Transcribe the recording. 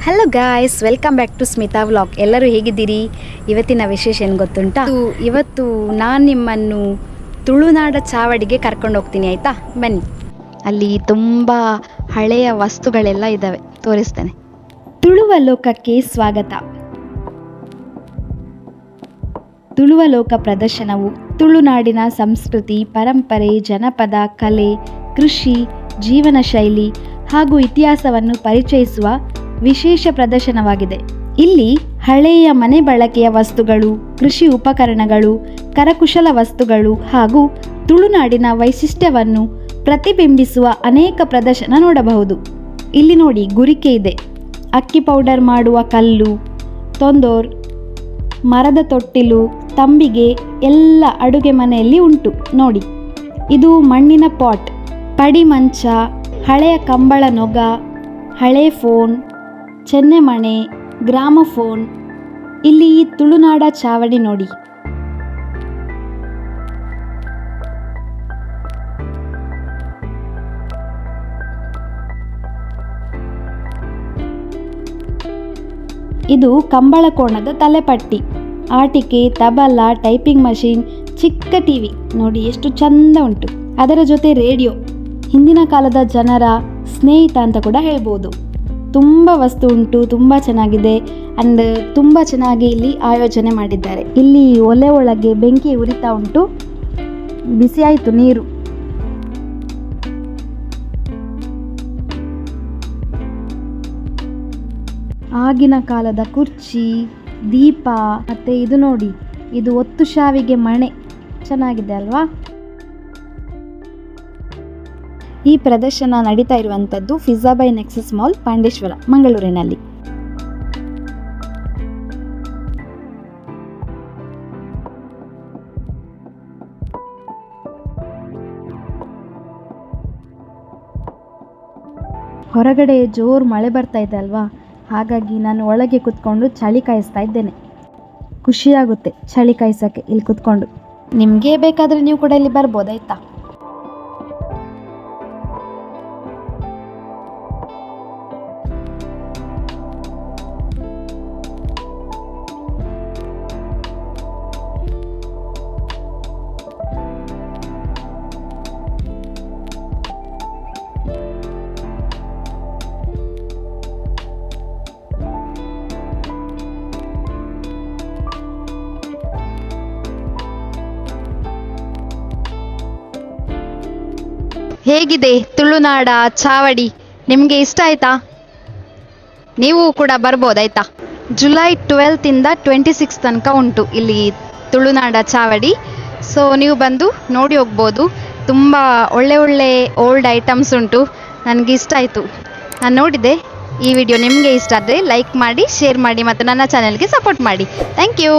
Hello guys, welcome back to Smita vlog. ಎಲ್ಲರೂ ಹೇಗಿದ್ದೀರಿ? ಇವತ್ತಿನ ವಿಶೇಷ ಏನು ಗೊತ್ತುಂಟಾ? ಇವತ್ತು ನಾನು ನಿಮ್ಮನ್ನು ತುಳುನಾಡ ಚಾವಡಿಗೆ ಕರ್ಕೊಂಡು ಹೋಗ್ತೀನಿ, ಆಯಿತಾ? ಬನ್ನಿ. ಅಲ್ಲಿ ತುಂಬ ಹಳೆಯ ವಸ್ತುಗಳೆಲ್ಲ ಇದ್ದಾವೆ, ತೋರಿಸ್ತೇನೆ. ತುಳುವ ಲೋಕಕ್ಕೆ ಸ್ವಾಗತ. ತುಳುವ ಲೋಕ ಪ್ರದರ್ಶನವು ತುಳುನಾಡಿನ ಸಂಸ್ಕೃತಿ, ಪರಂಪರೆ, ಜನಪದ, ಕಲೆ, ಕೃಷಿ, ಜೀವನ ಶೈಲಿ ಹಾಗೂ ಇತಿಹಾಸವನ್ನು ಪರಿಚಯಿಸುವ ವಿಶೇಷ ಪ್ರದರ್ಶನವಾಗಿದೆ. ಇಲ್ಲಿ ಹಳೆಯ ಮನೆ ಬಳಕೆಯ ವಸ್ತುಗಳು, ಕೃಷಿ ಉಪಕರಣಗಳು, ಕರಕುಶಲ ವಸ್ತುಗಳು ಹಾಗೂ ತುಳುನಾಡಿನ ವೈಶಿಷ್ಟ್ಯವನ್ನು ಪ್ರತಿಬಿಂಬಿಸುವ ಅನೇಕ ಪ್ರದರ್ಶನ ನೋಡಬಹುದು. ಇಲ್ಲಿ ನೋಡಿ, ಗುರಿಕೆ ಇದೆ, ಅಕ್ಕಿ ಪೌಡರ್ ಮಾಡುವ ಕಲ್ಲು, ತೊಂದೋರ್, ಮರದ ತೊಟ್ಟಿಲು, ತಂಬಿಗೆ ಎಲ್ಲ ಅಡುಗೆ ಮನೆಯಲ್ಲಿ ಉಂಟು ನೋಡಿ. ಇದು ಮಣ್ಣಿನ ಪಾಟ್, ಪಡಿ ಮಂಚ, ಹಳೆಯ ಕಂಬಳ ನೊಗ, ಹಳೆ ಫೋನ್, ಚೆನ್ನೆಮಣೆ, ಗ್ರಾಮಫೋನ್. ಇಲ್ಲಿ ಈ ತುಳುನಾಡ ಚಾವಡಿ ನೋಡಿ. ಇದು ಕಂಬಳ ಕೋಣದ ತಲೆಪಟ್ಟಿ, ಆಟಿಕೆ, ತಬಲ, ಟೈಪಿಂಗ್ ಮಷೀನ್, ಚಿಕ್ಕ ಟಿವಿ ನೋಡಿ ಎಷ್ಟು ಚಂದ ಉಂಟು. ಅದರ ಜೊತೆ ರೇಡಿಯೋ, ಹಿಂದಿನ ಕಾಲದ ಜನರ ಸ್ನೇಹಿತ ಅಂತ ಕೂಡ ಹೇಳ್ಬೋದು. ತುಂಬ ವಸ್ತು ಉಂಟು, ತುಂಬ ಚೆನ್ನಾಗಿದೆ. ಅಂಡ್ ತುಂಬ ಚೆನ್ನಾಗಿ ಇಲ್ಲಿ ಆಯೋಜನೆ ಮಾಡಿದ್ದಾರೆ. ಇಲ್ಲಿ ಒಲೆ ಒಳಗೆ ಬೆಂಕಿ ಉರಿತಾ ಉಂಟು, ಬಿಸಿ ಆಯಿತು ನೀರು. ಆಗಿನ ಕಾಲದ ಕುರ್ಚಿ, ದೀಪ, ಮತ್ತು ಇದು ನೋಡಿ, ಇದು ಒತ್ತು ಶಾವಿಗೆ ಮಣೆ, ಚೆನ್ನಾಗಿದೆ ಅಲ್ವಾ? ಈ ಪ್ರದರ್ಶನ ನಡೀತಾ ಇರುವಂಥದ್ದು pizza by nexus mall, Pandeshwar, ಮಂಗಳೂರಿನಲ್ಲಿ. ಹೊರಗಡೆ ಜೋರು ಮಳೆ ಬರ್ತಾ ಇದೆ ಅಲ್ವಾ, ಹಾಗಾಗಿ ನಾನು ಒಳಗೆ ಕುತ್ಕೊಂಡು ಚಳಿ ಕಾಯಿಸ್ತಾ ಇದ್ದೇನೆ. ಖುಷಿಯಾಗುತ್ತೆ ಚಳಿ ಕಾಯಿಸೋಕ್ಕೆ ಇಲ್ಲಿ ಕುತ್ಕೊಂಡು. ನಿಮಗೆ ಬೇಕಾದರೆ ನೀವು ಕೂಡ ಇಲ್ಲಿ ಬರ್ಬೋದಾಯ್ತಾ? ಹೇಗಿದೆ ತುಳುನಾಡ ಚಾವಡಿ? ನಿಮಗೆ ಇಷ್ಟ ಆಯ್ತಾ? ನೀವು ಕೂಡ ಬರ್ಬೋದಾಯ್ತಾ? ಜುಲೈ 12 26 ತನಕ ಉಂಟು ಇಲ್ಲಿ ತುಳುನಾಡ ಚಾವಡಿ. ಸೊ ನೀವು ಬಂದು ನೋಡಿ ಹೋಗ್ಬೋದು. ತುಂಬ ಒಳ್ಳೆ ಒಳ್ಳೆ ಓಲ್ಡ್ ಐಟಮ್ಸ್ ಉಂಟು. ನನಗೆ ಇಷ್ಟ ಆಯಿತು, ನಾನು ನೋಡಿದೆ. ಈ ವಿಡಿಯೋ ನಿಮಗೆ ಇಷ್ಟ ಆದರೆ ಲೈಕ್ ಮಾಡಿ, ಶೇರ್ ಮಾಡಿ ಮತ್ತು ನನ್ನ ಚಾನೆಲ್ಗೆ ಸಪೋರ್ಟ್ ಮಾಡಿ. Thank you.